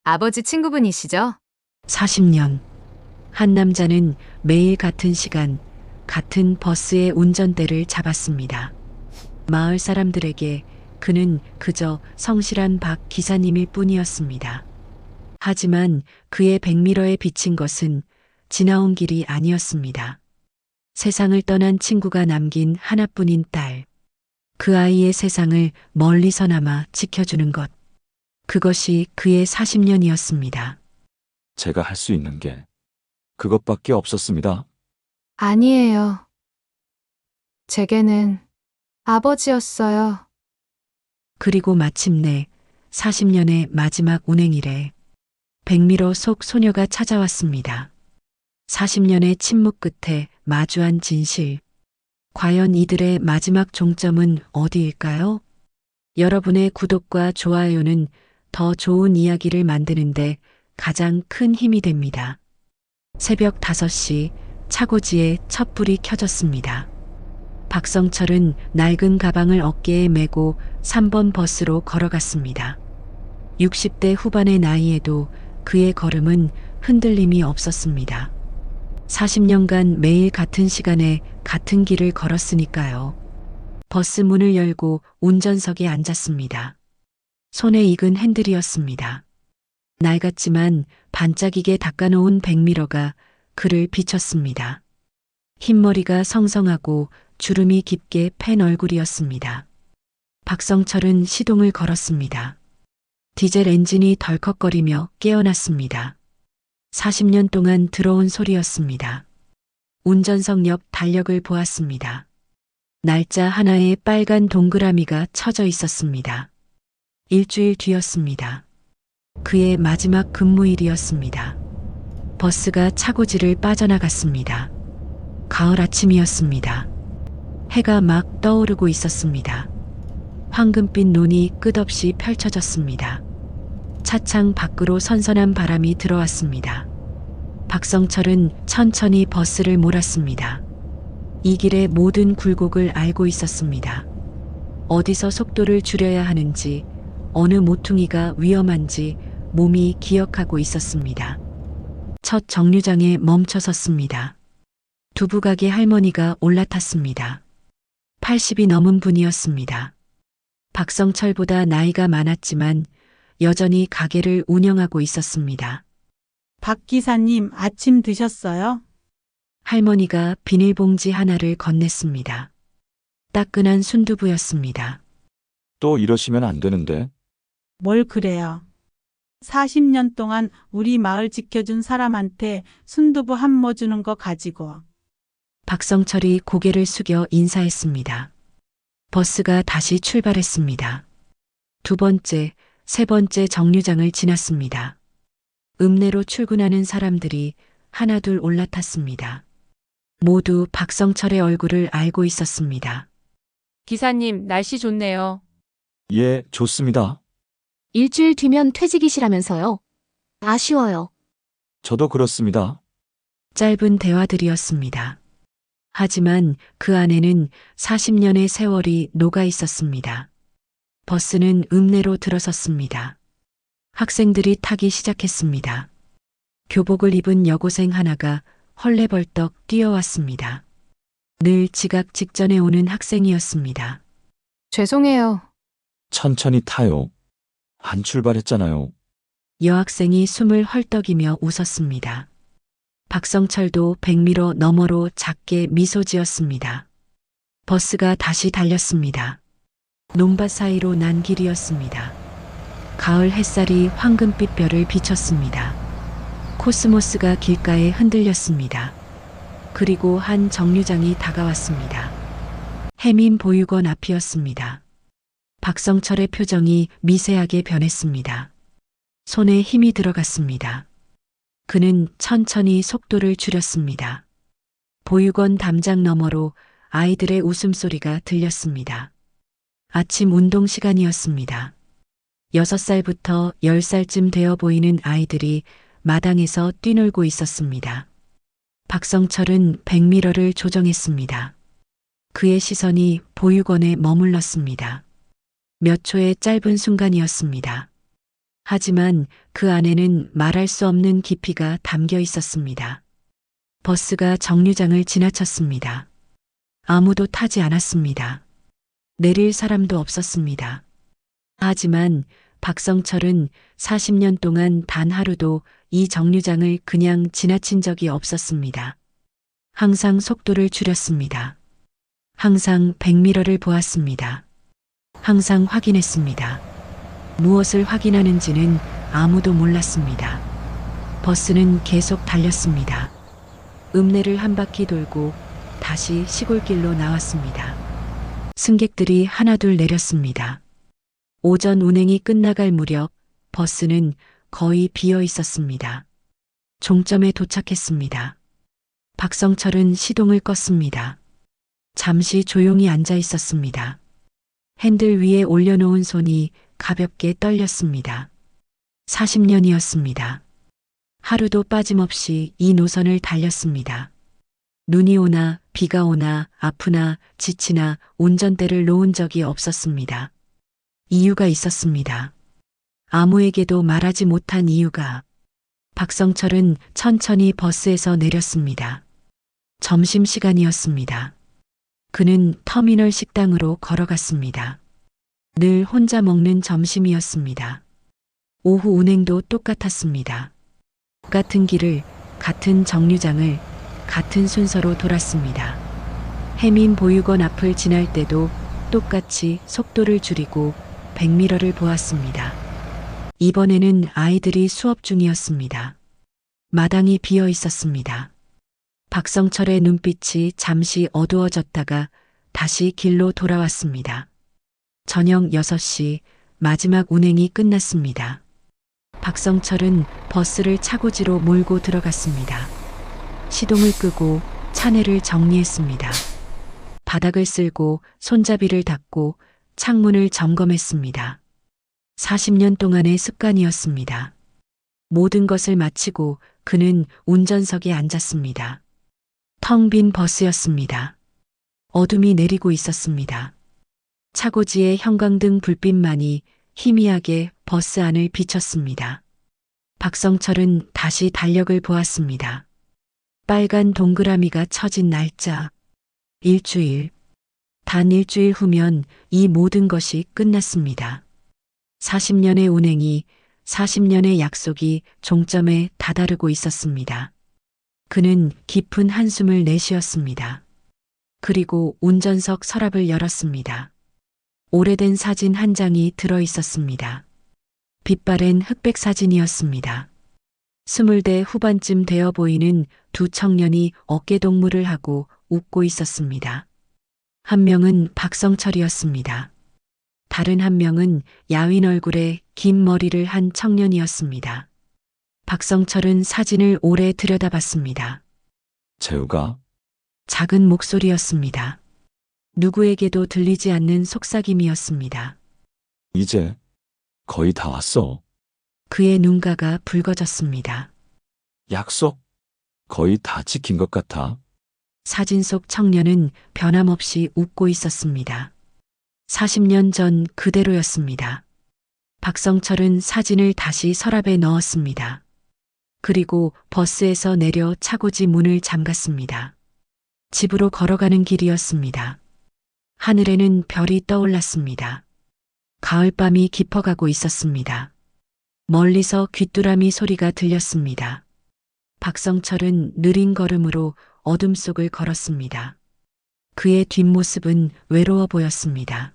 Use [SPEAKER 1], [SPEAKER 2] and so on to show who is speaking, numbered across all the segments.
[SPEAKER 1] 아버지 친구분이시죠?
[SPEAKER 2] 40년. 한 남자는 매일 같은 시간, 같은 버스의 운전대를 잡았습니다. 마을 사람들에게 그는 그저 성실한 박 기사님일 뿐이었습니다. 하지만 그의 백미러에 비친 것은 지나온 길이 아니었습니다. 세상을 떠난 친구가 남긴 하나뿐인 딸. 그 아이의 세상을 멀리서나마 지켜주는 것. 그것이 그의 40년이었습니다.
[SPEAKER 3] 제가 할 수 있는 게 그것밖에 없었습니다.
[SPEAKER 1] 아니에요. 제게는 아버지였어요.
[SPEAKER 2] 그리고 마침내 40년의 마지막 운행일에 백미러 속 소녀가 찾아왔습니다. 40년의 침묵 끝에 마주한 진실. 과연 이들의 마지막 종점은 어디일까요? 여러분의 구독과 좋아요는 더 좋은 이야기를 만드는데 가장 큰 힘이 됩니다. 새벽 5시 차고지에 촛불이 켜졌습니다. 박성철은 낡은 가방을 어깨에 메고 3번 버스로 걸어갔습니다. 60대 후반의 나이에도 그의 걸음은 흔들림이 없었습니다. 40년간 매일 같은 시간에 같은 길을 걸었으니까요. 버스 문을 열고 운전석에 앉았습니다. 손에 익은 핸들이었습니다. 낡았지만 반짝이게 닦아놓은 백미러가 그를 비췄습니다. 흰머리가 성성하고 주름이 깊게 팬 얼굴이었습니다. 박성철은 시동을 걸었습니다. 디젤 엔진이 덜컥거리며 깨어났습니다. 40년 동안 들어온 소리였습니다. 운전석 옆 달력을 보았습니다. 날짜 하나에 빨간 동그라미가 쳐져 있었습니다. 일주일 뒤였습니다. 그의 마지막 근무일이었습니다. 버스가 차고지를 빠져나갔습니다. 가을 아침이었습니다. 해가 막 떠오르고 있었습니다. 황금빛 눈이 끝없이 펼쳐졌습니다. 차창 밖으로 선선한 바람이 들어왔습니다. 박성철은 천천히 버스를 몰았습니다. 이 길의 모든 굴곡을 알고 있었습니다. 어디서 속도를 줄여야 하는지, 어느 모퉁이가 위험한지 몸이 기억하고 있었습니다. 첫 정류장에 멈춰섰습니다. 두부가게 할머니가 올라탔습니다. 80이 넘은 분이었습니다. 박성철보다 나이가 많았지만 여전히 가게를 운영하고 있었습니다.
[SPEAKER 4] 박 기사님, 아침 드셨어요?
[SPEAKER 2] 할머니가 비닐봉지 하나를 건넸습니다. 따끈한 순두부였습니다.
[SPEAKER 3] 또 이러시면 안 되는데.
[SPEAKER 4] 뭘 그래요? 40년 동안 우리 마을 지켜준 사람한테 순두부 한 모 주는 거 가지고.
[SPEAKER 2] 박성철이 고개를 숙여 인사했습니다. 버스가 다시 출발했습니다. 두 번째, 세 번째 정류장을 지났습니다. 읍내로 출근하는 사람들이 하나둘 올라탔습니다. 모두 박성철의 얼굴을 알고 있었습니다.
[SPEAKER 5] 기사님, 날씨 좋네요.
[SPEAKER 3] 예, 좋습니다.
[SPEAKER 6] 일주일 뒤면 퇴직이시라면서요. 아쉬워요.
[SPEAKER 3] 저도 그렇습니다.
[SPEAKER 2] 짧은 대화들이었습니다. 하지만 그 안에는 40년의 세월이 녹아 있었습니다. 버스는 읍내로 들어섰습니다. 학생들이 타기 시작했습니다. 교복을 입은 여고생 하나가 헐레벌떡 뛰어왔습니다. 늘 지각 직전에 오는 학생이었습니다.
[SPEAKER 1] 죄송해요.
[SPEAKER 3] 천천히 타요. 안 출발했잖아요.
[SPEAKER 2] 여학생이 숨을 헐떡이며 웃었습니다. 박성철도 백미러 너머로 작게 미소 지었습니다. 버스가 다시 달렸습니다. 논밭 사이로 난 길이었습니다. 가을 햇살이 황금빛 별을 비쳤습니다. 코스모스가 길가에 흔들렸습니다. 그리고 한 정류장이 다가왔습니다. 해민 보육원 앞이었습니다. 박성철의 표정이 미세하게 변했습니다. 손에 힘이 들어갔습니다. 그는 천천히 속도를 줄였습니다. 보육원 담장 너머로 아이들의 웃음소리가 들렸습니다. 아침 운동 시간이었습니다. 6살부터 10살쯤 되어 보이는 아이들이 마당에서 뛰놀고 있었습니다. 박성철은 백미러를 조정했습니다. 그의 시선이 보육원에 머물렀습니다. 몇 초의 짧은 순간이었습니다. 하지만 그 안에는 말할 수 없는 깊이가 담겨 있었습니다. 버스가 정류장을 지나쳤습니다. 아무도 타지 않았습니다. 내릴 사람도 없었습니다. 하지만 박성철은 40년 동안 단 하루도 이 정류장을 그냥 지나친 적이 없었습니다. 항상 속도를 줄였습니다. 항상 백미러를 보았습니다. 항상 확인했습니다. 무엇을 확인하는지는 아무도 몰랐습니다. 버스는 계속 달렸습니다. 읍내를 한 바퀴 돌고 다시 시골길로 나왔습니다. 승객들이 하나둘 내렸습니다. 오전 운행이 끝나갈 무렵 버스는 거의 비어 있었습니다. 종점에 도착했습니다. 박성철은 시동을 껐습니다. 잠시 조용히 앉아 있었습니다. 핸들 위에 올려놓은 손이 가볍게 떨렸습니다. 40년이었습니다. 하루도 빠짐없이 이 노선을 달렸습니다. 눈이 오나 비가 오나 아프나 지치나 운전대를 놓은 적이 없었습니다. 이유가 있었습니다. 아무에게도 말하지 못한 이유가. 박성철은 천천히 버스에서 내렸습니다. 점심시간이었습니다. 그는 터미널 식당으로 걸어갔습니다. 늘 혼자 먹는 점심이었습니다. 오후 운행도 똑같았습니다. 같은 길을, 같은 정류장을, 같은 순서로 돌았습니다. 해민 보육원 앞을 지날 때도 똑같이 속도를 줄이고 백미러를 보았습니다. 이번에는 아이들이 수업 중이었습니다. 마당이 비어 있었습니다. 박성철의 눈빛이 잠시 어두워졌다가 다시 길로 돌아왔습니다. 저녁 6시 마지막 운행이 끝났습니다. 박성철은 버스를 차고지로 몰고 들어갔습니다. 시동을 끄고 차내를 정리했습니다. 바닥을 쓸고 손잡이를 닫고 창문을 점검했습니다. 40년 동안의 습관이었습니다. 모든 것을 마치고 그는 운전석에 앉았습니다. 텅 빈 버스였습니다. 어둠이 내리고 있었습니다. 차고지의 형광등 불빛만이 희미하게 버스 안을 비췄습니다. 박성철은 다시 달력을 보았습니다. 빨간 동그라미가 쳐진 날짜. 일주일. 단 일주일 후면 이 모든 것이 끝났습니다. 40년의 운행이, 40년의 약속이 종점에 다다르고 있었습니다. 그는 깊은 한숨을 내쉬었습니다. 그리고 운전석 서랍을 열었습니다. 오래된 사진 한 장이 들어 있었습니다. 빛바랜 흑백 사진이었습니다. 20대 후반쯤 되어 보이는 두 청년이 어깨동무를 하고 웃고 있었습니다. 한 명은 박성철이었습니다. 다른 한 명은 야윈 얼굴에 긴 머리를 한 청년이었습니다. 박성철은 사진을 오래 들여다봤습니다.
[SPEAKER 3] 재우가?
[SPEAKER 2] 작은 목소리였습니다. 누구에게도 들리지 않는 속삭임이었습니다.
[SPEAKER 3] 이제 거의 다 왔어.
[SPEAKER 2] 그의 눈가가 붉어졌습니다.
[SPEAKER 3] 약속 거의 다 지킨 것 같아.
[SPEAKER 2] 사진 속 청년은 변함없이 웃고 있었습니다. 40년 전 그대로였습니다. 박성철은 사진을 다시 서랍에 넣었습니다. 그리고 버스에서 내려 차고지 문을 잠갔습니다. 집으로 걸어가는 길이었습니다. 하늘에는 별이 떠올랐습니다. 가을밤이 깊어가고 있었습니다. 멀리서 귀뚜라미 소리가 들렸습니다. 박성철은 느린 걸음으로 어둠 속을 걸었습니다. 그의 뒷모습은 외로워 보였습니다.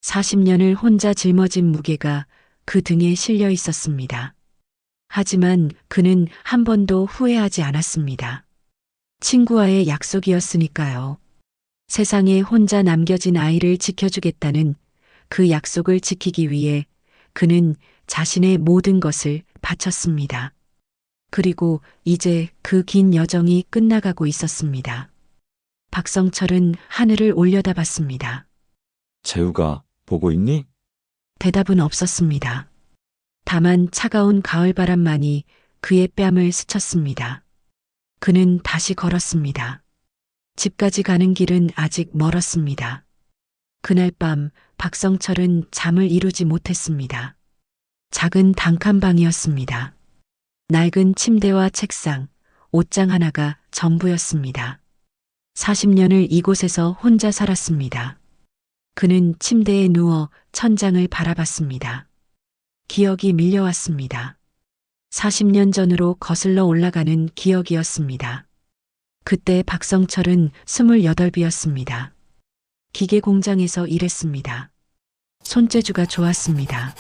[SPEAKER 2] 40년을 혼자 짊어진 무게가 그 등에 실려 있었습니다. 하지만 그는 한 번도 후회하지 않았습니다. 친구와의 약속이었으니까요. 세상에 혼자 남겨진 아이를 지켜주겠다는 그 약속을 지키기 위해 그는 자신의 모든 것을 바쳤습니다. 그리고 이제 그 긴 여정이 끝나가고 있었습니다. 박성철은 하늘을 올려다봤습니다.
[SPEAKER 3] 재우가 보고 있니?
[SPEAKER 2] 대답은 없었습니다. 다만 차가운 가을바람만이 그의 뺨을 스쳤습니다. 그는 다시 걸었습니다. 집까지 가는 길은 아직 멀었습니다. 그날 밤 박성철은 잠을 이루지 못했습니다. 작은 단칸방이었습니다. 낡은 침대와 책상, 옷장 하나가 전부였습니다. 40년을 이곳에서 혼자 살았습니다. 그는 침대에 누워 천장을 바라봤습니다. 기억이 밀려왔습니다. 40년 전으로 거슬러 올라가는 기억이었습니다. 그때 박성철은 28이었습니다. 기계 공장에서 일했습니다. 손재주가 좋았습니다.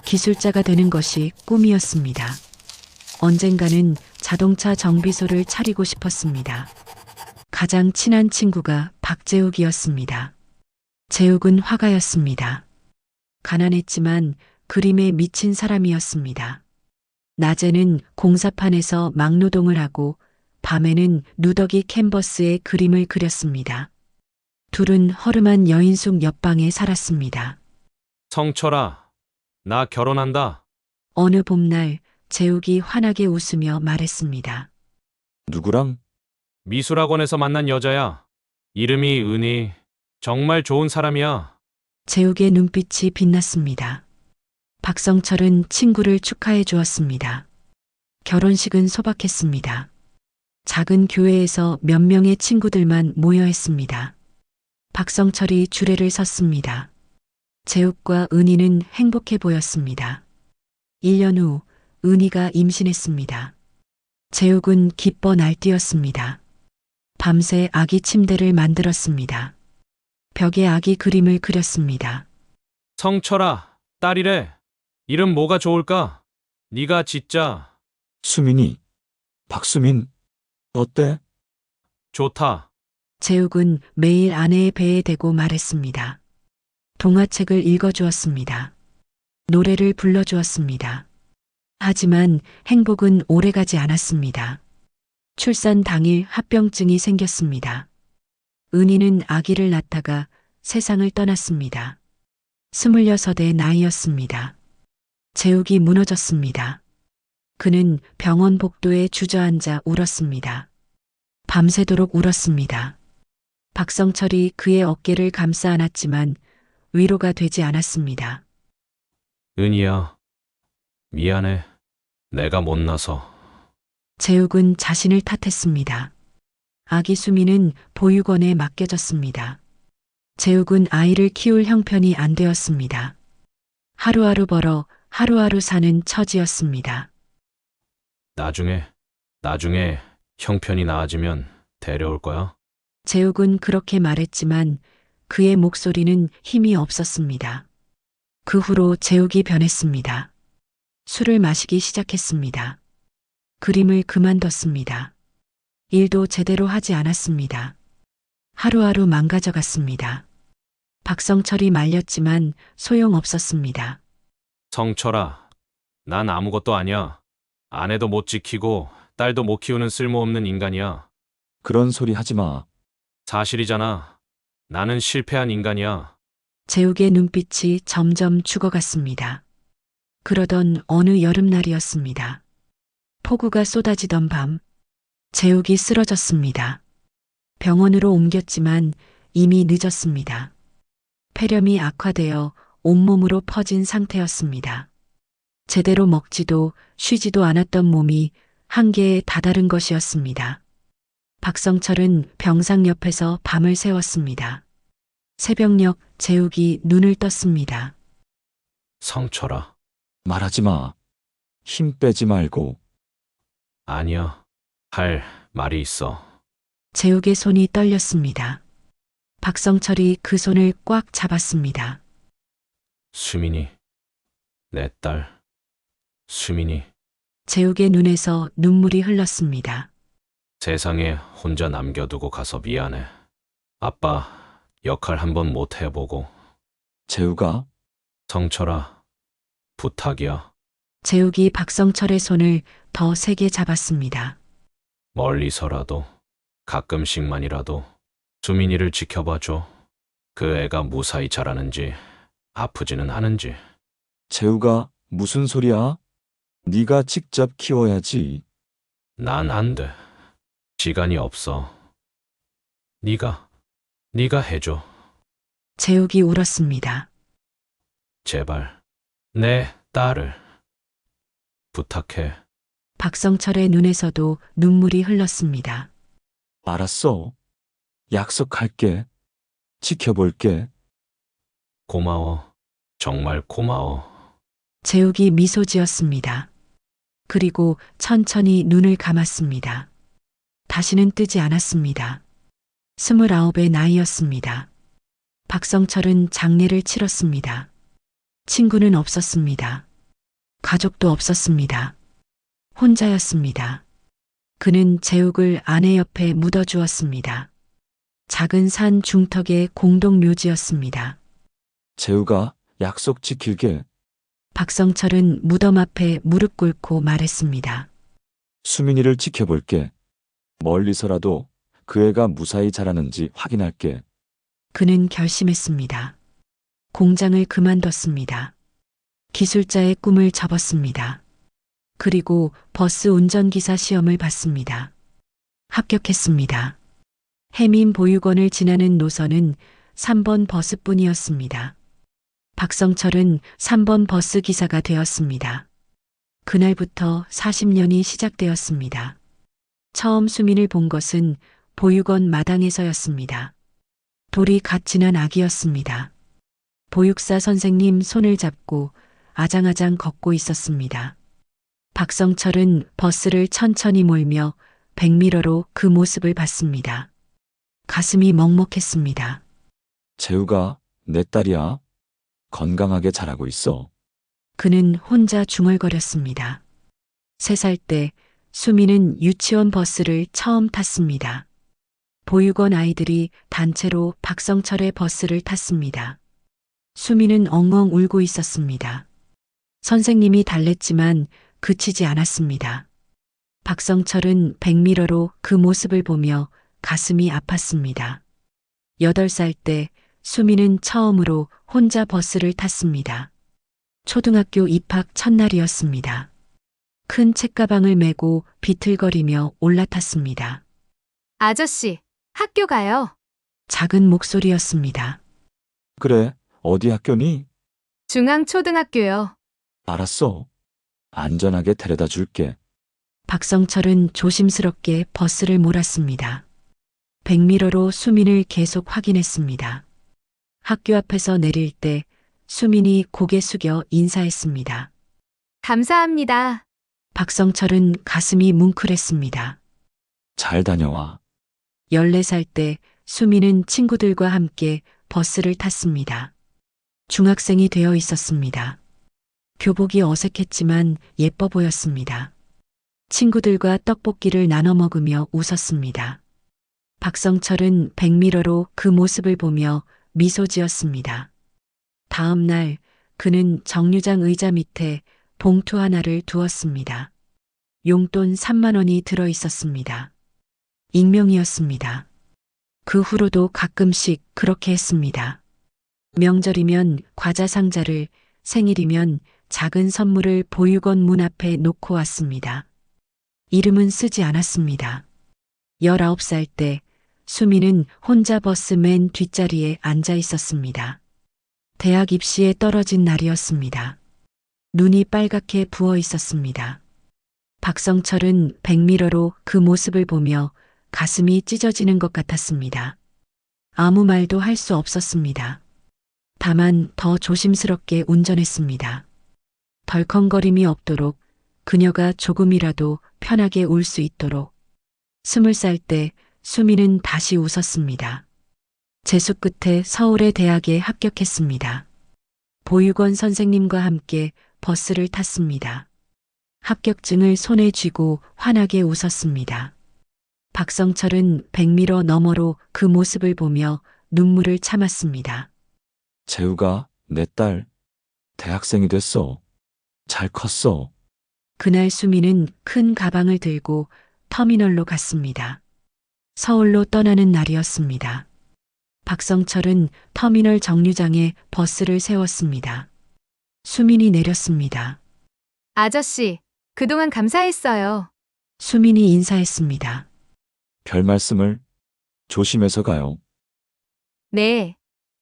[SPEAKER 2] 기술자가 되는 것이 꿈이었습니다. 언젠가는 자동차 정비소를 차리고 싶었습니다. 가장 친한 친구가 박재욱이었습니다. 재욱은 화가였습니다. 가난했지만 그림에 미친 사람이었습니다. 낮에는 공사판에서 막노동을 하고 밤에는 누더기 캔버스에 그림을 그렸습니다. 둘은 허름한 여인숙 옆방에 살았습니다.
[SPEAKER 7] 성철아, 나 결혼한다.
[SPEAKER 2] 어느 봄날 재욱이 환하게 웃으며 말했습니다.
[SPEAKER 3] 누구랑?
[SPEAKER 7] 미술학원에서 만난 여자야. 이름이 은희. 정말 좋은 사람이야.
[SPEAKER 2] 재욱의 눈빛이 빛났습니다. 박성철은 친구를 축하해 주었습니다. 결혼식은 소박했습니다. 작은 교회에서 몇 명의 친구들만 모여 했습니다. 박성철이 주례를 섰습니다. 재욱과 은희는 행복해 보였습니다. 1년 후 은희가 임신했습니다. 재욱은 기뻐 날뛰었습니다. 밤새 아기 침대를 만들었습니다. 벽에 아기 그림을 그렸습니다.
[SPEAKER 7] 성철아, 딸이래. 이름 뭐가 좋을까? 네가 짓자.
[SPEAKER 3] 수민이. 박수민. 어때?
[SPEAKER 7] 좋다.
[SPEAKER 2] 재욱은 매일 아내의 배에 대고 말했습니다. 동화책을 읽어주었습니다. 노래를 불러주었습니다. 하지만 행복은 오래가지 않았습니다. 출산 당일 합병증이 생겼습니다. 은희는 아기를 낳다가 세상을 떠났습니다. 26의 나이였습니다. 재욱이 무너졌습니다. 그는 병원 복도에 주저앉아 울었습니다. 밤새도록 울었습니다. 박성철이 그의 어깨를 감싸 안았지만 위로가 되지 않았습니다.
[SPEAKER 7] 은희야, 미안해. 내가 못나서.
[SPEAKER 2] 재욱은 자신을 탓했습니다. 아기 수미는 보육원에 맡겨졌습니다. 재욱은 아이를 키울 형편이 안 되었습니다. 하루하루 벌어 하루하루 사는 처지였습니다.
[SPEAKER 7] 나중에 형편이 나아지면 데려올 거야.
[SPEAKER 2] 재욱은 그렇게 말했지만 그의 목소리는 힘이 없었습니다. 그 후로 재욱이 변했습니다. 술을 마시기 시작했습니다. 그림을 그만뒀습니다. 일도 제대로 하지 않았습니다. 하루하루 망가져갔습니다. 박성철이 말렸지만 소용없었습니다.
[SPEAKER 7] 성철아, 난 아무것도 아니야. 아내도 못 지키고 딸도 못 키우는 쓸모없는 인간이야.
[SPEAKER 3] 그런 소리 하지 마.
[SPEAKER 7] 사실이잖아. 나는 실패한 인간이야.
[SPEAKER 2] 재욱의 눈빛이 점점 죽어갔습니다. 그러던 어느 여름날이었습니다. 폭우가 쏟아지던 밤, 재욱이 쓰러졌습니다. 병원으로 옮겼지만 이미 늦었습니다. 폐렴이 악화되어 온몸으로 퍼진 상태였습니다. 제대로 먹지도 쉬지도 않았던 몸이 한계에 다다른 것이었습니다. 박성철은 병상 옆에서 밤을 새웠습니다. 새벽녘 재욱이 눈을 떴습니다.
[SPEAKER 7] 성철아,
[SPEAKER 3] 말하지 마. 힘 빼지 말고.
[SPEAKER 7] 아니야. 할 말이 있어.
[SPEAKER 2] 재욱의 손이 떨렸습니다. 박성철이 그 손을 꽉 잡았습니다.
[SPEAKER 7] 수민이, 내 딸. 수민이,
[SPEAKER 2] 재욱의 눈에서 눈물이 흘렀습니다.
[SPEAKER 7] 세상에 혼자 남겨두고 가서 미안해. 아빠 역할 한번 못 해보고.
[SPEAKER 3] 재우가?
[SPEAKER 7] 성철아, 부탁이야.
[SPEAKER 2] 재욱이 박성철의 손을 더 세게 잡았습니다.
[SPEAKER 7] 멀리서라도 가끔씩만이라도 수민이를 지켜봐줘. 그 애가 무사히 자라는지 아프지는 않은지.
[SPEAKER 3] 재우가 무슨 소리야? 네가 직접 키워야지.
[SPEAKER 7] 난 안 돼. 시간이 없어. 네가 해줘.
[SPEAKER 2] 재욱이 울었습니다.
[SPEAKER 7] 제발. 내 딸을 부탁해.
[SPEAKER 2] 박성철의 눈에서도 눈물이 흘렀습니다.
[SPEAKER 3] 알았어. 약속할게. 지켜볼게.
[SPEAKER 7] 고마워. 정말 고마워.
[SPEAKER 2] 재욱이 미소 지었습니다. 그리고 천천히 눈을 감았습니다. 다시는 뜨지 않았습니다. 29의 나이였습니다. 박성철은 장례를 치렀습니다. 친구는 없었습니다. 가족도 없었습니다. 혼자였습니다. 그는 재욱을 아내 옆에 묻어주었습니다. 작은 산 중턱의 공동묘지였습니다.
[SPEAKER 3] 재우가 약속 지킬게.
[SPEAKER 2] 박성철은 무덤 앞에 무릎 꿇고 말했습니다.
[SPEAKER 3] 수민이를 지켜볼게. 멀리서라도 그 애가 무사히 자라는지 확인할게.
[SPEAKER 2] 그는 결심했습니다. 공장을 그만뒀습니다. 기술자의 꿈을 접었습니다. 그리고 버스 운전기사 시험을 봤습니다. 합격했습니다. 해민 보육원을 지나는 노선은 3번 버스뿐이었습니다. 박성철은 3번 버스 기사가 되었습니다. 그날부터 40년이 시작되었습니다. 처음 수민을 본 것은 보육원 마당에서였습니다. 돌이 갓 지난 아기였습니다. 보육사 선생님 손을 잡고 아장아장 걷고 있었습니다. 박성철은 버스를 천천히 몰며 백미러로 그 모습을 봤습니다. 가슴이 먹먹했습니다.
[SPEAKER 3] 재우가 내 딸이야. 건강하게 자라고 있어.
[SPEAKER 2] 그는 혼자 중얼거렸습니다. 3살 때 수미는 유치원 버스를 처음 탔습니다. 보육원 아이들이 단체로 박성철의 버스를 탔습니다. 수미는 엉엉 울고 있었습니다. 선생님이 달랬지만 그치지 않았습니다. 박성철은 백미러로 그 모습을 보며 가슴이 아팠습니다. 8살 때 수미는 처음으로 혼자 버스를 탔습니다. 초등학교 입학 첫날이었습니다. 큰 책가방을 메고 비틀거리며 올라탔습니다.
[SPEAKER 1] 아저씨, 학교 가요.
[SPEAKER 2] 작은 목소리였습니다.
[SPEAKER 3] 그래, 어디 학교니?
[SPEAKER 1] 중앙초등학교요.
[SPEAKER 3] 알았어. 안전하게 데려다 줄게.
[SPEAKER 2] 박성철은 조심스럽게 버스를 몰았습니다. 백미러로 수민을 계속 확인했습니다. 학교 앞에서 내릴 때 수민이 고개 숙여 인사했습니다.
[SPEAKER 1] 감사합니다.
[SPEAKER 2] 박성철은 가슴이 뭉클했습니다.
[SPEAKER 3] 잘 다녀와.
[SPEAKER 2] 14살 때 수민은 친구들과 함께 버스를 탔습니다. 중학생이 되어 있었습니다. 교복이 어색했지만 예뻐 보였습니다. 친구들과 떡볶이를 나눠 먹으며 웃었습니다. 박성철은 백미러로 그 모습을 보며 미소 지었습니다. 다음 날 그는 정류장 의자 밑에 봉투 하나를 두었습니다. 용돈 3만 원이 들어 있었습니다. 익명이었습니다. 그 후로도 가끔씩 그렇게 했습니다. 명절이면 과자 상자를, 생일이면 작은 선물을 보육원 문 앞에 놓고 왔습니다. 이름은 쓰지 않았습니다. 19살 때 수미는 혼자 버스 맨 뒷자리에 앉아 있었습니다. 대학 입시에 떨어진 날이었습니다. 눈이 빨갛게 부어 있었습니다. 박성철은 백미러로 그 모습을 보며 가슴이 찢어지는 것 같았습니다. 아무 말도 할 수 없었습니다. 다만 더 조심스럽게 운전했습니다. 덜컹거림이 없도록, 그녀가 조금이라도 편하게 울 수 있도록. 20살 때 수미는 다시 웃었습니다. 재수 끝에 서울의 대학에 합격했습니다. 보육원 선생님과 함께 버스를 탔습니다. 합격증을 손에 쥐고 환하게 웃었습니다. 박성철은 백미러 너머로 그 모습을 보며 눈물을 참았습니다.
[SPEAKER 3] 재우가 내 딸 대학생이 됐어. 잘 컸어.
[SPEAKER 2] 그날 수미는 큰 가방을 들고 터미널로 갔습니다. 서울로 떠나는 날이었습니다. 박성철은 터미널 정류장에 버스를 세웠습니다. 수민이 내렸습니다.
[SPEAKER 1] 아저씨, 그동안 감사했어요.
[SPEAKER 2] 수민이 인사했습니다.
[SPEAKER 3] 별 말씀을. 조심해서 가요.
[SPEAKER 1] 네.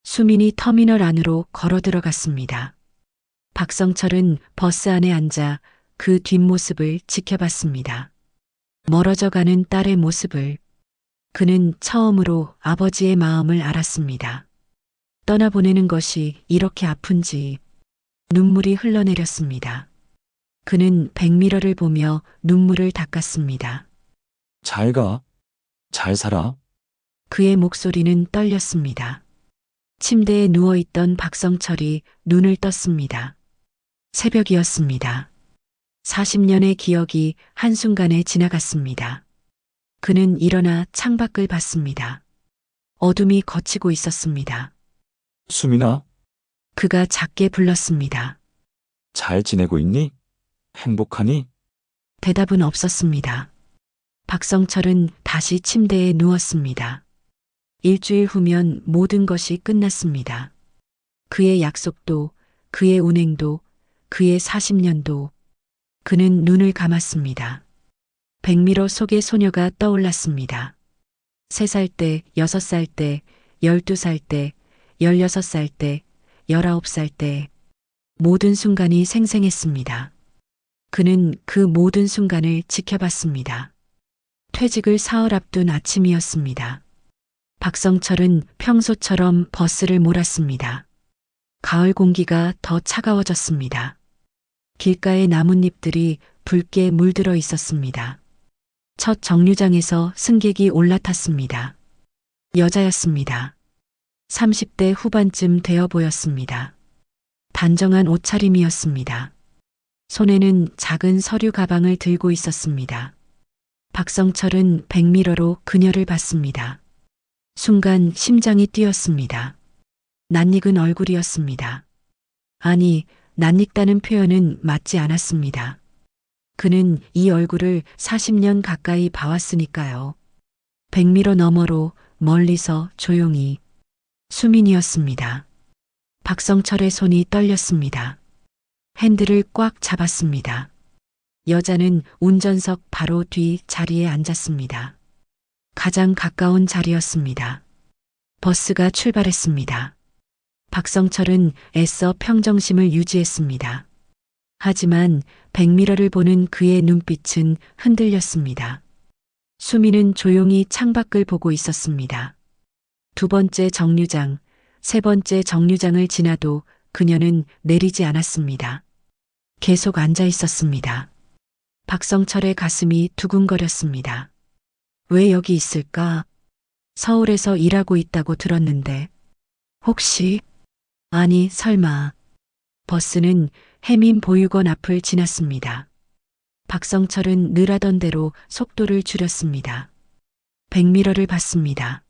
[SPEAKER 2] 수민이 터미널 안으로 걸어 들어갔습니다. 박성철은 버스 안에 앉아 그 뒷모습을 지켜봤습니다. 멀어져 가는 딸의 모습을. 그는 처음으로 아버지의 마음을 알았습니다. 떠나보내는 것이 이렇게 아픈지. 눈물이 흘러내렸습니다. 그는 백미러를 보며 눈물을 닦았습니다.
[SPEAKER 3] 잘 가. 잘 살아.
[SPEAKER 2] 그의 목소리는 떨렸습니다. 침대에 누워있던 박성철이 눈을 떴습니다. 새벽이었습니다. 40년의 기억이 한순간에 지나갔습니다. 그는 일어나 창밖을 봤습니다. 어둠이 걷히고 있었습니다.
[SPEAKER 3] 수민아,
[SPEAKER 2] 그가 작게 불렀습니다.
[SPEAKER 3] 잘 지내고 있니? 행복하니?
[SPEAKER 2] 대답은 없었습니다. 박성철은 다시 침대에 누웠습니다. 일주일 후면 모든 것이 끝났습니다. 그의 약속도, 그의 운행도, 그의 40년도. 그는 눈을 감았습니다. 백미러 속의 소녀가 떠올랐습니다. 3살 때, 6살 때, 12살 때, 16살 때, 19살 때. 모든 순간이 생생했습니다. 그는 그 모든 순간을 지켜봤습니다. 퇴직을 사흘 앞둔 아침이었습니다. 박성철은 평소처럼 버스를 몰았습니다. 가을 공기가 더 차가워졌습니다. 길가의 나뭇잎들이 붉게 물들어 있었습니다. 첫 정류장에서 승객이 올라탔습니다. 여자였습니다. 30대 후반쯤 되어 보였습니다. 단정한 옷차림이었습니다. 손에는 작은 서류 가방을 들고 있었습니다. 박성철은 백미러로 그녀를 봤습니다. 순간 심장이 뛰었습니다. 낯익은 얼굴이었습니다. 아니, 낯익다는 표현은 맞지 않았습니다. 그는 이 얼굴을 40년 가까이 봐왔으니까요. 백미러 너머로 멀리서 조용히. 수민이었습니다. 박성철의 손이 떨렸습니다. 핸들을 꽉 잡았습니다. 여자는 운전석 바로 뒤 자리에 앉았습니다. 가장 가까운 자리였습니다. 버스가 출발했습니다. 박성철은 애써 평정심을 유지했습니다. 하지만 백미러를 보는 그의 눈빛은 흔들렸습니다. 수민은 조용히 창밖을 보고 있었습니다. 2번째 정류장, 3번째 정류장을 지나도 그녀는 내리지 않았습니다. 계속 앉아 있었습니다. 박성철의 가슴이 두근거렸습니다. 왜 여기 있을까? 서울에서 일하고 있다고 들었는데. 혹시? 아니, 설마. 버스는 해민 보육원 앞을 지났습니다. 박성철은 늘 하던 대로 속도를 줄였습니다. 백미러를 봤습니다.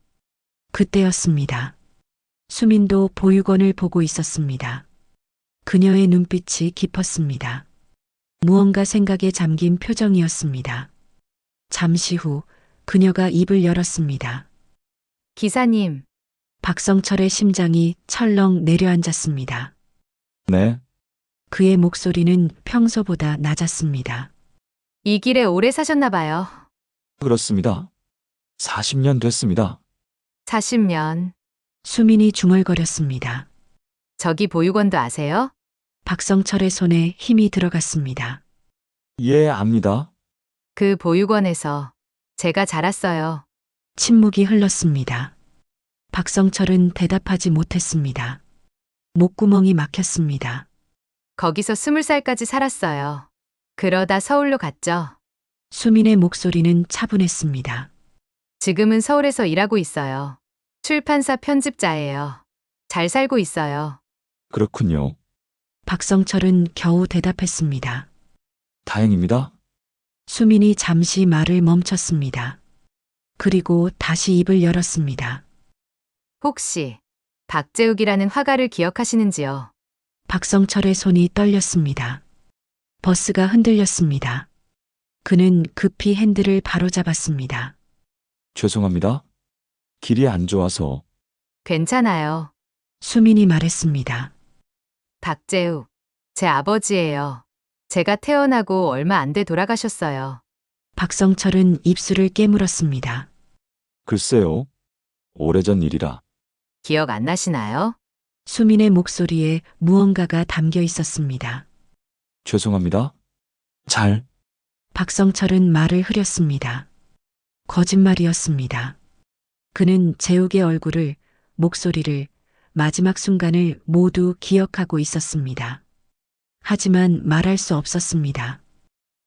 [SPEAKER 2] 그때였습니다. 수민도 보육원을 보고 있었습니다. 그녀의 눈빛이 깊었습니다. 무언가 생각에 잠긴 표정이었습니다. 잠시 후 그녀가 입을 열었습니다.
[SPEAKER 1] 기사님,
[SPEAKER 2] 박성철의 심장이 철렁 내려앉았습니다.
[SPEAKER 3] 네.
[SPEAKER 2] 그의 목소리는 평소보다 낮았습니다.
[SPEAKER 1] 이 길에 오래 사셨나 봐요.
[SPEAKER 3] 그렇습니다. 40년 됐습니다.
[SPEAKER 1] 40년.
[SPEAKER 2] 수민이 중얼거렸습니다.
[SPEAKER 1] 저기 보육원도 아세요?
[SPEAKER 2] 박성철의 손에 힘이 들어갔습니다.
[SPEAKER 3] 예, 압니다.
[SPEAKER 1] 그 보육원에서 제가 자랐어요.
[SPEAKER 2] 침묵이 흘렀습니다. 박성철은 대답하지 못했습니다. 목구멍이 막혔습니다.
[SPEAKER 1] 거기서 20살까지 살았어요. 그러다 서울로 갔죠.
[SPEAKER 2] 수민의 목소리는 차분했습니다.
[SPEAKER 1] 지금은 서울에서 일하고 있어요. 출판사 편집자예요. 잘 살고 있어요.
[SPEAKER 3] 그렇군요.
[SPEAKER 2] 박성철은 겨우 대답했습니다.
[SPEAKER 3] 다행입니다.
[SPEAKER 2] 수민이 잠시 말을 멈췄습니다. 그리고 다시 입을 열었습니다.
[SPEAKER 1] 혹시 박재욱이라는 화가를 기억하시는지요?
[SPEAKER 2] 박성철의 손이 떨렸습니다. 버스가 흔들렸습니다. 그는 급히 핸들을 바로잡았습니다.
[SPEAKER 3] 죄송합니다. 길이 안 좋아서.
[SPEAKER 1] 괜찮아요.
[SPEAKER 2] 수민이 말했습니다.
[SPEAKER 1] 박재욱, 제 아버지예요. 제가 태어나고 얼마 안 돼 돌아가셨어요.
[SPEAKER 2] 박성철은 입술을 깨물었습니다.
[SPEAKER 3] 글쎄요. 오래전 일이라.
[SPEAKER 1] 기억 안 나시나요?
[SPEAKER 2] 수민의 목소리에 무언가가 담겨 있었습니다.
[SPEAKER 3] 죄송합니다. 잘,
[SPEAKER 2] 박성철은 말을 흐렸습니다. 거짓말이었습니다. 그는 재욱의 얼굴을, 목소리를, 마지막 순간을 모두 기억하고 있었습니다. 하지만 말할 수 없었습니다.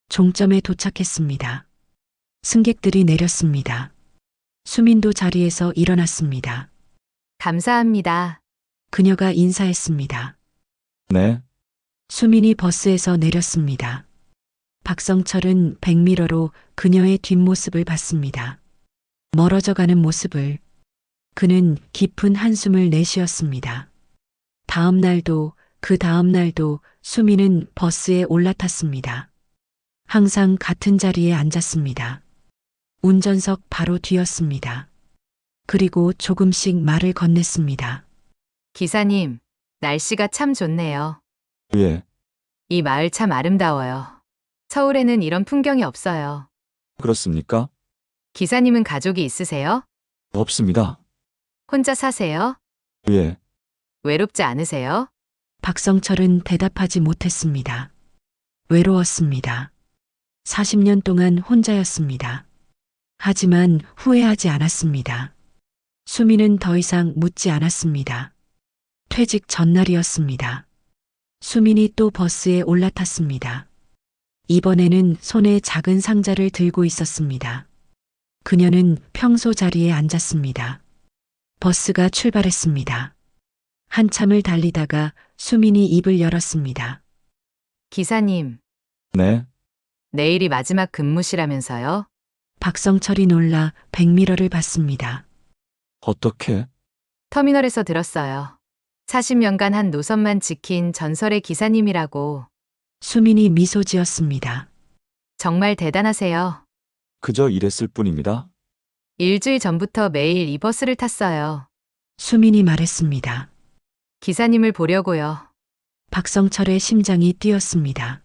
[SPEAKER 2] 종점에 도착했습니다. 승객들이 내렸습니다. 수민도 자리에서 일어났습니다.
[SPEAKER 1] 감사합니다.
[SPEAKER 2] 그녀가 인사했습니다.
[SPEAKER 3] 네,
[SPEAKER 2] 수민이 버스에서 내렸습니다. 박성철은 백미러로 그녀의 뒷모습을 봤습니다. 멀어져 가는 모습을. 그는 깊은 한숨을 내쉬었습니다. 다음 날도 그 다음 날도 수민은 버스에 올라탔습니다. 항상 같은 자리에 앉았습니다. 운전석 바로 뒤였습니다. 그리고 조금씩 말을 건넸습니다.
[SPEAKER 1] 기사님, 날씨가 참 좋네요.
[SPEAKER 3] 예,
[SPEAKER 1] 이 마을 참 아름다워요. 서울에는 이런 풍경이 없어요.
[SPEAKER 3] 그렇습니까?
[SPEAKER 1] 기사님은 가족이 있으세요?
[SPEAKER 3] 없습니다.
[SPEAKER 1] 혼자 사세요?
[SPEAKER 3] 예,
[SPEAKER 1] 외롭지 않으세요?
[SPEAKER 2] 박성철은 대답하지 못했습니다. 외로웠습니다. 40년 동안 혼자였습니다. 하지만 후회하지 않았습니다. 수민은 더 이상 묻지 않았습니다. 퇴직 전날이었습니다. 수민이 또 버스에 올라탔습니다. 이번에는 손에 작은 상자를 들고 있었습니다. 그녀는 평소 자리에 앉았습니다. 버스가 출발했습니다. 한참을 달리다가 수민이 입을 열었습니다.
[SPEAKER 1] 기사님,
[SPEAKER 3] 네,
[SPEAKER 1] 내일이 마지막 근무시라면서요?
[SPEAKER 2] 박성철이 놀라 백미러를 봤습니다.
[SPEAKER 3] 어떻게?
[SPEAKER 1] 터미널에서 들었어요. 40년간 한 노선만 지킨 전설의 기사님이라고.
[SPEAKER 2] 수민이 미소 지었습니다.
[SPEAKER 1] 정말 대단하세요.
[SPEAKER 3] 그저 일했을 뿐입니다.
[SPEAKER 1] 일주일 전부터 매일 이 버스를 탔어요.
[SPEAKER 2] 수민이 말했습니다.
[SPEAKER 1] 기사님을 보려고요.
[SPEAKER 2] 박성철의 심장이 뛰었습니다.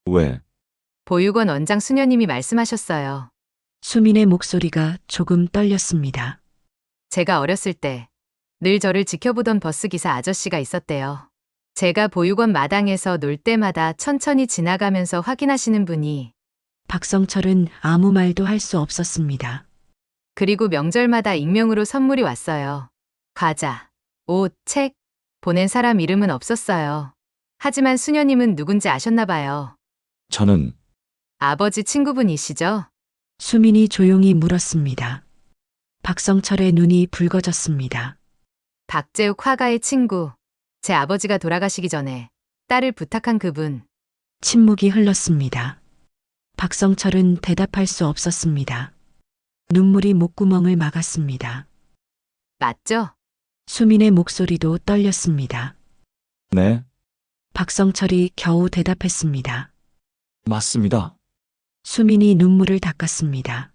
[SPEAKER 3] 왜?
[SPEAKER 1] 보육원 원장 수녀님이 말씀하셨어요.
[SPEAKER 2] 수민의 목소리가 조금 떨렸습니다.
[SPEAKER 1] 제가 어렸을 때 늘 저를 지켜보던 버스기사 아저씨가 있었대요. 제가 보육원 마당에서 놀 때마다 천천히 지나가면서 확인하시는 분이.
[SPEAKER 2] 박성철은 아무 말도 할 수 없었습니다.
[SPEAKER 1] 그리고 명절마다 익명으로 선물이 왔어요. 과자, 옷, 책. 보낸 사람 이름은 없었어요. 하지만 수녀님은 누군지 아셨나 봐요.
[SPEAKER 3] 저는
[SPEAKER 1] 아버지 친구분이시죠?
[SPEAKER 2] 수민이 조용히 물었습니다. 박성철의 눈이 붉어졌습니다.
[SPEAKER 1] 박재욱 화가의 친구. 제 아버지가 돌아가시기 전에 딸을 부탁한 그분.
[SPEAKER 2] 침묵이 흘렀습니다. 박성철은 대답할 수 없었습니다. 눈물이 목구멍을 막았습니다.
[SPEAKER 1] 맞죠?
[SPEAKER 2] 수민의 목소리도 떨렸습니다.
[SPEAKER 3] 네,
[SPEAKER 2] 박성철이 겨우 대답했습니다.
[SPEAKER 3] 맞습니다.
[SPEAKER 2] 수민이 눈물을 닦았습니다.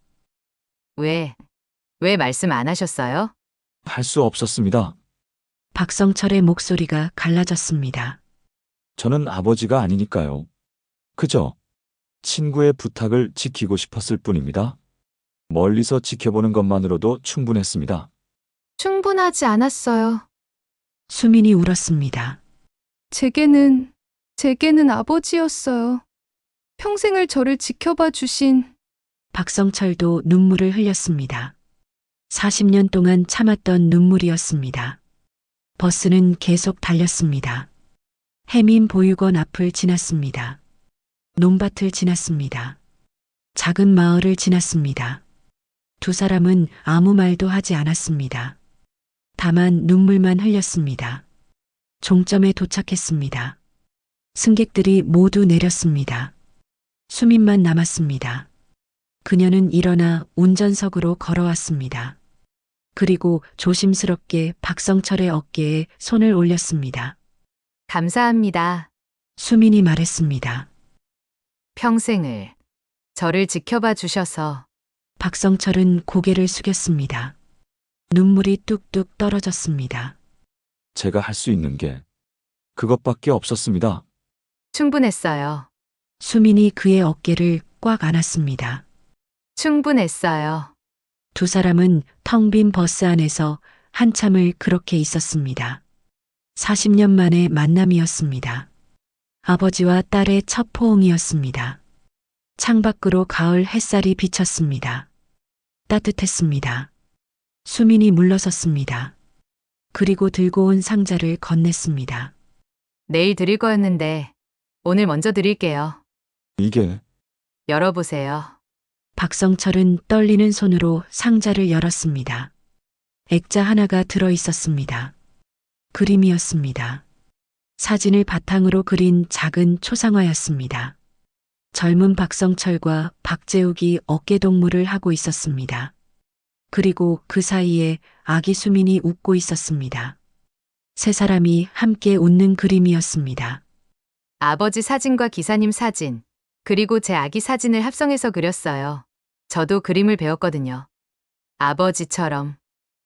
[SPEAKER 1] 왜 말씀 안 하셨어요?
[SPEAKER 3] 할 수 없었습니다.
[SPEAKER 2] 박성철의 목소리가 갈라졌습니다.
[SPEAKER 3] 저는 아버지가 아니니까요. 그저 친구의 부탁을 지키고 싶었을 뿐입니다. 멀리서 지켜보는 것만으로도 충분했습니다.
[SPEAKER 1] 충분하지 않았어요.
[SPEAKER 2] 수민이 울었습니다.
[SPEAKER 8] 제게는 아버지였어요. 평생을 저를 지켜봐 주신.
[SPEAKER 2] 박성철도 눈물을 흘렸습니다. 40년 동안 참았던 눈물이었습니다. 버스는 계속 달렸습니다. 해민 보육원 앞을 지났습니다. 논밭을 지났습니다. 작은 마을을 지났습니다. 두 사람은 아무 말도 하지 않았습니다. 다만 눈물만 흘렸습니다. 종점에 도착했습니다. 승객들이 모두 내렸습니다. 수민만 남았습니다. 그녀는 일어나 운전석으로 걸어왔습니다. 그리고 조심스럽게 박성철의 어깨에 손을 올렸습니다.
[SPEAKER 1] 감사합니다.
[SPEAKER 2] 수민이 말했습니다.
[SPEAKER 1] 평생을 저를 지켜봐 주셔서.
[SPEAKER 2] 박성철은 고개를 숙였습니다. 눈물이 뚝뚝 떨어졌습니다.
[SPEAKER 3] 제가 할 수 있는 게 그것밖에 없었습니다.
[SPEAKER 1] 충분했어요.
[SPEAKER 2] 수민이 그의 어깨를 꽉 안았습니다.
[SPEAKER 1] 충분했어요.
[SPEAKER 2] 두 사람은 텅 빈 버스 안에서 한참을 그렇게 있었습니다. 40년 만의 만남이었습니다. 아버지와 딸의 첫 포옹이었습니다. 창밖으로 가을 햇살이 비쳤습니다. 따뜻했습니다. 수민이 물러섰습니다. 그리고 들고 온 상자를 건넸습니다.
[SPEAKER 1] 내일 드릴 거였는데 오늘 먼저 드릴게요.
[SPEAKER 3] 이게
[SPEAKER 1] 열어보세요.
[SPEAKER 2] 박성철은 떨리는 손으로 상자를 열었습니다. 액자 하나가 들어 있었습니다. 그림이었습니다. 사진을 바탕으로 그린 작은 초상화였습니다. 젊은 박성철과 박재욱이 어깨동무를 하고 있었습니다. 그리고 그 사이에 아기 수민이 웃고 있었습니다. 세 사람이 함께 웃는 그림이었습니다.
[SPEAKER 1] 아버지 사진과 기사님 사진, 그리고 제 아기 사진을 합성해서 그렸어요. 저도 그림을 배웠거든요. 아버지처럼.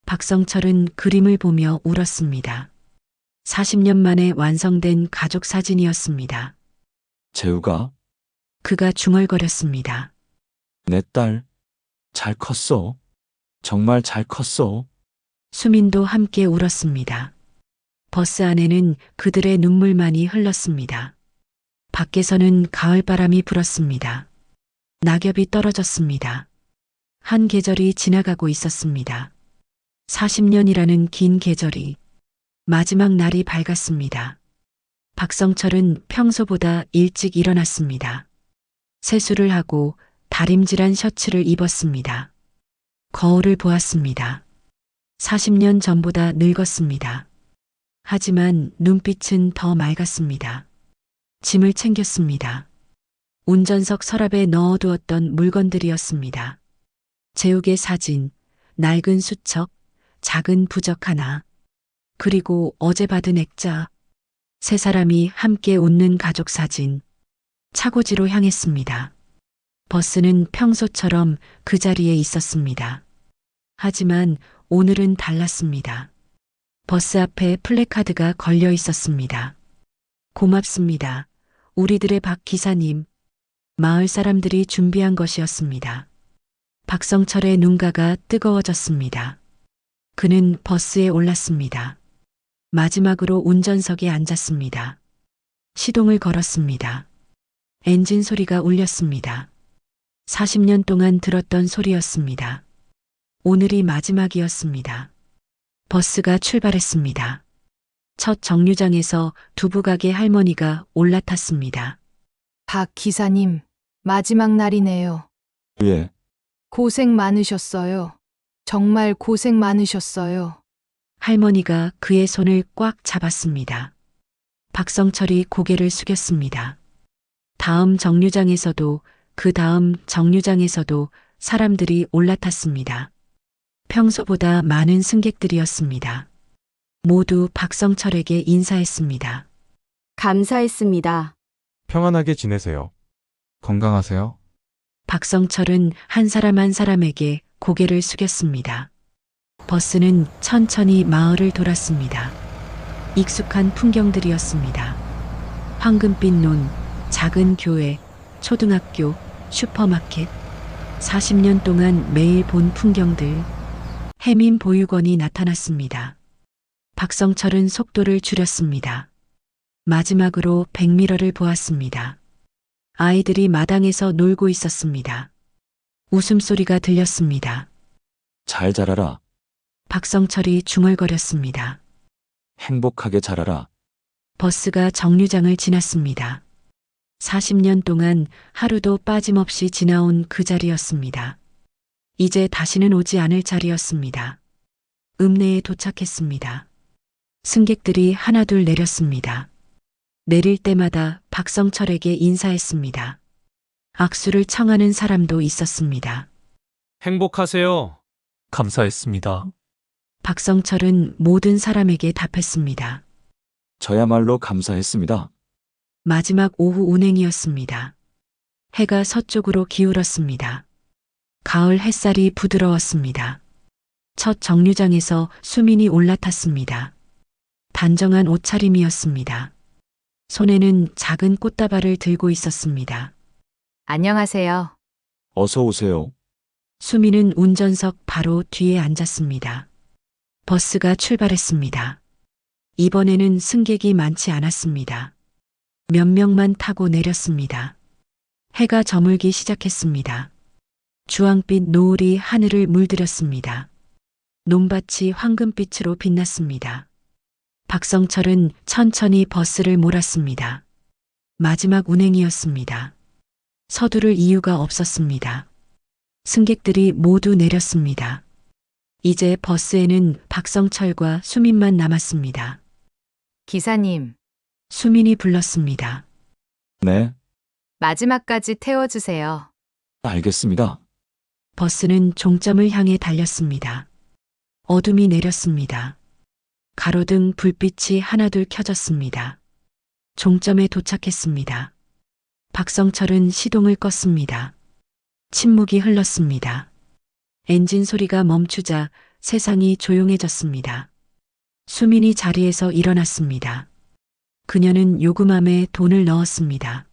[SPEAKER 2] 박성철은 그림을 보며 울었습니다. 40년 만에 완성된 가족 사진이었습니다.
[SPEAKER 3] 재우가
[SPEAKER 2] 그가 중얼거렸습니다.
[SPEAKER 3] 내 딸 잘 컸어. 정말 잘 컸어.
[SPEAKER 2] 수민도 함께 울었습니다. 버스 안에는 그들의 눈물만이 흘렀습니다. 밖에서는 가을바람이 불었습니다. 낙엽이 떨어졌습니다. 한 계절이 지나가고 있었습니다. 40년이라는 긴 계절이 마지막 날이 밝았습니다. 박성철은 평소보다 일찍 일어났습니다. 세수를 하고 다림질한 셔츠를 입었습니다. 거울을 보았습니다. 40년 전보다 늙었습니다. 하지만 눈빛은 더 맑았습니다. 짐을 챙겼습니다. 운전석 서랍에 넣어두었던 물건들이었습니다. 재욱의 사진, 낡은 수첩, 작은 부적 하나, 그리고 어제 받은 액자. 세 사람이 함께 웃는 가족 사진. 차고지로 향했습니다. 버스는 평소처럼 그 자리에 있었습니다. 하지만 오늘은 달랐습니다. 버스 앞에 플래카드가 걸려 있었습니다. 고맙습니다. 우리들의 박 기사님. 마을 사람들이 준비한 것이었습니다. 박성철의 눈가가 뜨거워졌습니다. 그는 버스에 올랐습니다. 마지막으로 운전석에 앉았습니다. 시동을 걸었습니다. 엔진 소리가 울렸습니다. 40년 동안 들었던 소리였습니다. 오늘이 마지막이었습니다. 버스가 출발했습니다. 첫 정류장에서 두부가게 할머니가 올라탔습니다.
[SPEAKER 8] 박 기사님, 마지막 날이네요.
[SPEAKER 3] 예,
[SPEAKER 8] 고생 많으셨어요. 정말 고생 많으셨어요.
[SPEAKER 2] 할머니가 그의 손을 꽉 잡았습니다. 박성철이 고개를 숙였습니다. 다음 정류장에서도 그 다음 정류장에서도 사람들이 올라탔습니다. 평소보다 많은 승객들이었습니다. 모두 박성철에게 인사했습니다.
[SPEAKER 9] 감사했습니다.
[SPEAKER 10] 평안하게 지내세요. 건강하세요.
[SPEAKER 2] 박성철은 한 사람 한 사람에게 고개를 숙였습니다. 버스는 천천히 마을을 돌았습니다. 익숙한 풍경들이었습니다. 황금빛 논, 작은 교회, 초등학교, 슈퍼마켓. 40년 동안 매일 본 풍경들. 해민 보육원이 나타났습니다. 박성철은 속도를 줄였습니다. 마지막으로 백미러를 보았습니다. 아이들이 마당에서 놀고 있었습니다. 웃음소리가 들렸습니다.
[SPEAKER 3] 잘 자라라.
[SPEAKER 2] 박성철이 중얼거렸습니다.
[SPEAKER 3] 행복하게 자라라.
[SPEAKER 2] 버스가 정류장을 지났습니다. 40년 동안 하루도 빠짐없이 지나온 그 자리였습니다. 이제 다시는 오지 않을 자리였습니다. 읍내에 도착했습니다. 승객들이 하나둘 내렸습니다. 내릴 때마다 박성철에게 인사했습니다. 악수를 청하는 사람도 있었습니다.
[SPEAKER 7] 행복하세요.
[SPEAKER 10] 감사했습니다.
[SPEAKER 2] 박성철은 모든 사람에게 답했습니다.
[SPEAKER 3] 저야말로 감사했습니다.
[SPEAKER 2] 마지막 오후 운행이었습니다. 해가 서쪽으로 기울었습니다. 가을 햇살이 부드러웠습니다. 첫 정류장에서 수민이 올라탔습니다. 단정한 옷차림이었습니다. 손에는 작은 꽃다발을 들고 있었습니다.
[SPEAKER 1] 안녕하세요.
[SPEAKER 3] 어서 오세요.
[SPEAKER 2] 수민은 운전석 바로 뒤에 앉았습니다. 버스가 출발했습니다. 이번에는 승객이 많지 않았습니다. 몇 명만 타고 내렸습니다. 해가 저물기 시작했습니다. 주황빛 노을이 하늘을 물들였습니다. 논밭이 황금빛으로 빛났습니다. 박성철은 천천히 버스를 몰았습니다. 마지막 운행이었습니다. 서두를 이유가 없었습니다. 승객들이 모두 내렸습니다. 이제 버스에는 박성철과 수민만 남았습니다.
[SPEAKER 1] 기사님,
[SPEAKER 2] 수민이 불렀습니다.
[SPEAKER 3] 네,
[SPEAKER 1] 마지막까지 태워주세요.
[SPEAKER 3] 알겠습니다.
[SPEAKER 2] 버스는 종점을 향해 달렸습니다. 어둠이 내렸습니다. 가로등 불빛이 하나둘 켜졌습니다. 종점에 도착했습니다. 박성철은 시동을 껐습니다. 침묵이 흘렀습니다. 엔진 소리가 멈추자 세상이 조용해졌습니다. 수민이 자리에서 일어났습니다. 그녀는 요금함에 돈을 넣었습니다.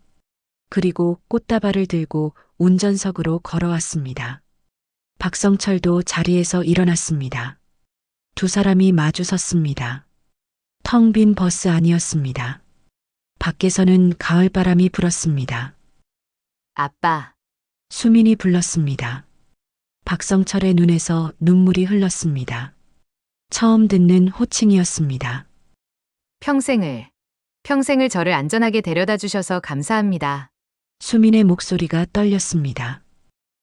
[SPEAKER 2] 그리고 꽃다발을 들고 운전석으로 걸어왔습니다. 박성철도 자리에서 일어났습니다. 두 사람이 마주 섰습니다. 텅 빈 버스 안이었습니다. 밖에서는 가을바람이 불었습니다.
[SPEAKER 1] 아빠,
[SPEAKER 2] 수민이 불렀습니다. 박성철의 눈에서 눈물이 흘렀습니다. 처음 듣는 호칭이었습니다.
[SPEAKER 1] 평생을 저를 안전하게 데려다 주셔서 감사합니다.
[SPEAKER 2] 수민의 목소리가 떨렸습니다.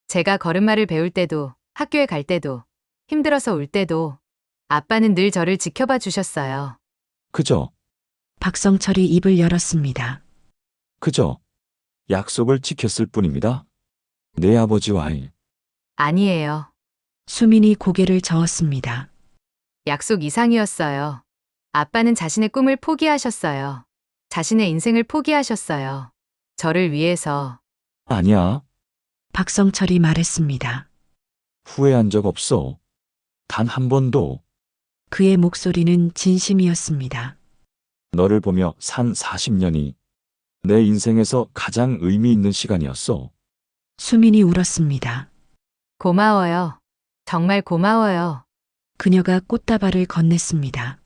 [SPEAKER 1] 제가 걸음마를 배울 때도, 학교에 갈 때도, 힘들어서 울 때도, 아빠는 늘 저를 지켜봐 주셨어요.
[SPEAKER 3] 그저,
[SPEAKER 2] 박성철이 입을 열었습니다.
[SPEAKER 3] 그저 약속을 지켰을 뿐입니다. 내 아버지와의.
[SPEAKER 1] 아니에요.
[SPEAKER 2] 수민이 고개를 저었습니다.
[SPEAKER 1] 약속 이상이었어요. 아빠는 자신의 꿈을 포기하셨어요. 자신의 인생을 포기하셨어요. 저를 위해서.
[SPEAKER 3] 아니야,
[SPEAKER 2] 박성철이 말했습니다.
[SPEAKER 3] 후회한 적 없어. 단 한 번도.
[SPEAKER 2] 그의 목소리는 진심이었습니다.
[SPEAKER 3] 너를 보며 산 40년이 내 인생에서 가장 의미 있는 시간이었어.
[SPEAKER 2] 수민이 울었습니다.
[SPEAKER 1] 고마워요. 정말 고마워요.
[SPEAKER 2] 그녀가 꽃다발을 건넸습니다.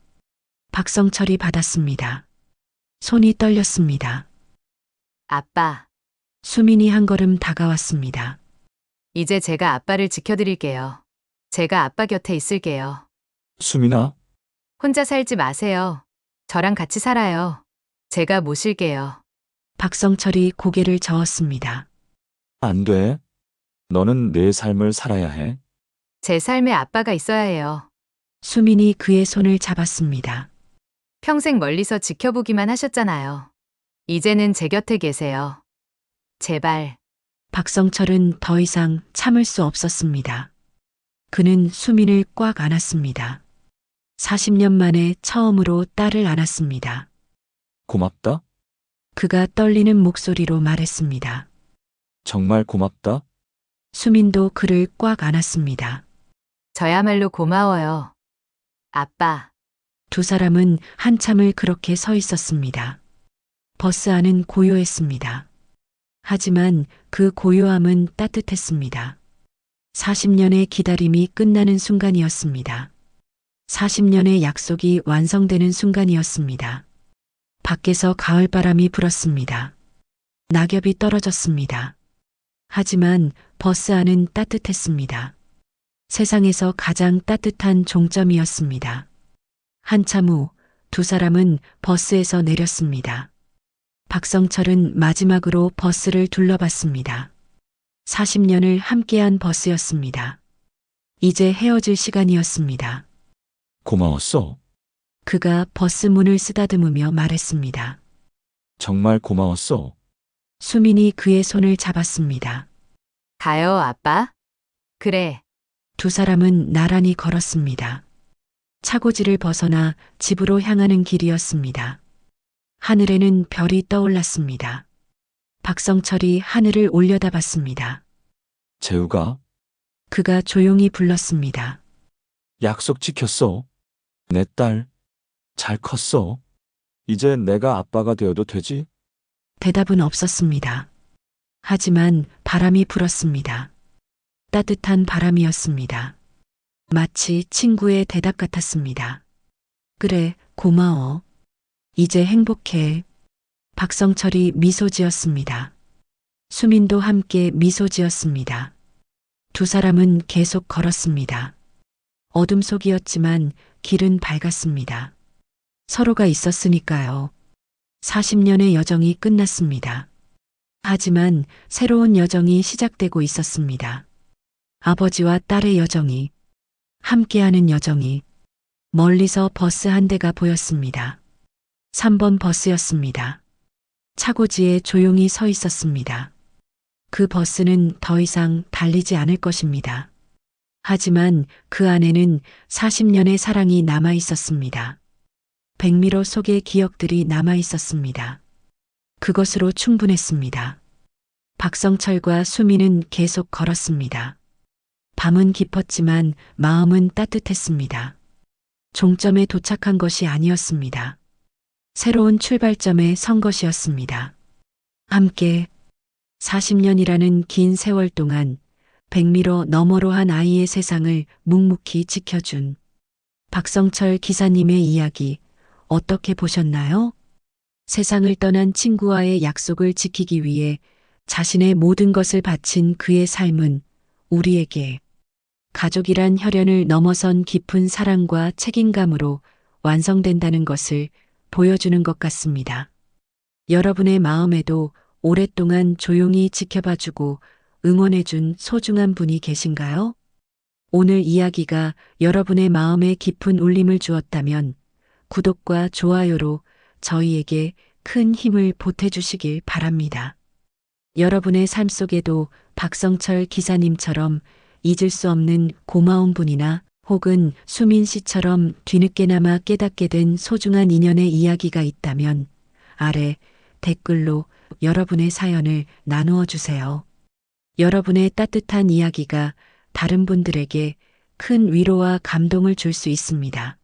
[SPEAKER 2] 박성철이 받았습니다. 손이 떨렸습니다.
[SPEAKER 1] 아빠,
[SPEAKER 2] 수민이 한 걸음 다가왔습니다.
[SPEAKER 1] 이제 제가 아빠를 지켜드릴게요. 제가 아빠 곁에 있을게요.
[SPEAKER 3] 수민아,
[SPEAKER 1] 혼자 살지 마세요. 저랑 같이 살아요. 제가 모실게요.
[SPEAKER 2] 박성철이 고개를 저었습니다.
[SPEAKER 3] 안 돼. 너는 내 삶을 살아야 해.
[SPEAKER 1] 제 삶에 아빠가 있어야 해요.
[SPEAKER 2] 수민이 그의 손을 잡았습니다.
[SPEAKER 1] 평생 멀리서 지켜보기만 하셨잖아요. 이제는 제 곁에 계세요. 제발.
[SPEAKER 2] 박성철은 더 이상 참을 수 없었습니다. 그는 수민을 꽉 안았습니다. 40년 만에 처음으로 딸을 안았습니다.
[SPEAKER 3] 고맙다.
[SPEAKER 2] 그가 떨리는 목소리로 말했습니다.
[SPEAKER 3] 정말 고맙다.
[SPEAKER 2] 수민도 그를 꽉 안았습니다.
[SPEAKER 1] 저야말로 고마워요. 아빠.
[SPEAKER 2] 두 사람은 한참을 그렇게 서 있었습니다. 버스 안은 고요했습니다. 하지만 그 고요함은 따뜻했습니다. 40년의 기다림이 끝나는 순간이었습니다. 40년의 약속이 완성되는 순간이었습니다. 밖에서 가을바람이 불었습니다. 낙엽이 떨어졌습니다. 하지만 버스 안은 따뜻했습니다. 세상에서 가장 따뜻한 종점이었습니다. 한참 후 두 사람은 버스에서 내렸습니다. 박성철은 마지막으로 버스를 둘러봤습니다. 40년을 함께한 버스였습니다. 이제 헤어질 시간이었습니다.
[SPEAKER 3] 고마웠어.
[SPEAKER 2] 그가 버스 문을 쓰다듬으며 말했습니다.
[SPEAKER 3] 정말 고마웠어.
[SPEAKER 2] 수민이 그의 손을 잡았습니다.
[SPEAKER 1] 가요, 아빠? 그래.
[SPEAKER 2] 두 사람은 나란히 걸었습니다. 차고지를 벗어나 집으로 향하는 길이었습니다. 하늘에는 별이 떠올랐습니다. 박성철이 하늘을 올려다봤습니다.
[SPEAKER 3] 재우가
[SPEAKER 2] 그가 조용히 불렀습니다.
[SPEAKER 3] 약속 지켰어. 내 딸, 잘 컸어. 이제 내가 아빠가 되어도 되지?
[SPEAKER 2] 대답은 없었습니다. 하지만 바람이 불었습니다. 따뜻한 바람이었습니다. 마치 친구의 대답 같았습니다. 그래, 고마워. 이제 행복해. 박성철이 미소 지었습니다. 수민도 함께 미소 지었습니다. 두 사람은 계속 걸었습니다. 어둠 속이었지만 길은 밝았습니다. 서로가 있었으니까요. 40년의 여정이 끝났습니다. 하지만 새로운 여정이 시작되고 있었습니다. 아버지와 딸의 여정이, 함께하는 여정이. 멀리서 버스 한 대가 보였습니다. 3번 버스였습니다. 차고지에 조용히 서 있었습니다. 그 버스는 더 이상 달리지 않을 것입니다. 하지만 그 안에는 40년의 사랑이 남아 있었습니다. 백미러 속의 기억들이 남아 있었습니다. 그것으로 충분했습니다. 박성철과 수미는 계속 걸었습니다. 밤은 깊었지만 마음은 따뜻했습니다. 종점에 도착한 것이 아니었습니다. 새로운 출발점에 선 것이었습니다. 함께 40년이라는 긴 세월 동안 백미러 너머로 한 아이의 세상을 묵묵히 지켜준 박성철 기사님의 이야기 어떻게 보셨나요? 세상을 떠난 친구와의 약속을 지키기 위해 자신의 모든 것을 바친 그의 삶은 우리에게 가족이란 혈연을 넘어선 깊은 사랑과 책임감으로 완성된다는 것을 보여주는 것 같습니다. 여러분의 마음에도 오랫동안 조용히 지켜봐주고 응원해준 소중한 분이 계신가요? 오늘 이야기가 여러분의 마음에 깊은 울림을 주었다면 구독과 좋아요로 저희에게 큰 힘을 보태주시길 바랍니다. 여러분의 삶 속에도 박성철 기사님처럼 잊을 수 없는 고마운 분이나 혹은 수민 씨처럼 뒤늦게나마 깨닫게 된 소중한 인연의 이야기가 있다면 아래 댓글로 여러분의 사연을 나누어 주세요. 여러분의 따뜻한 이야기가 다른 분들에게 큰 위로와 감동을 줄 수 있습니다.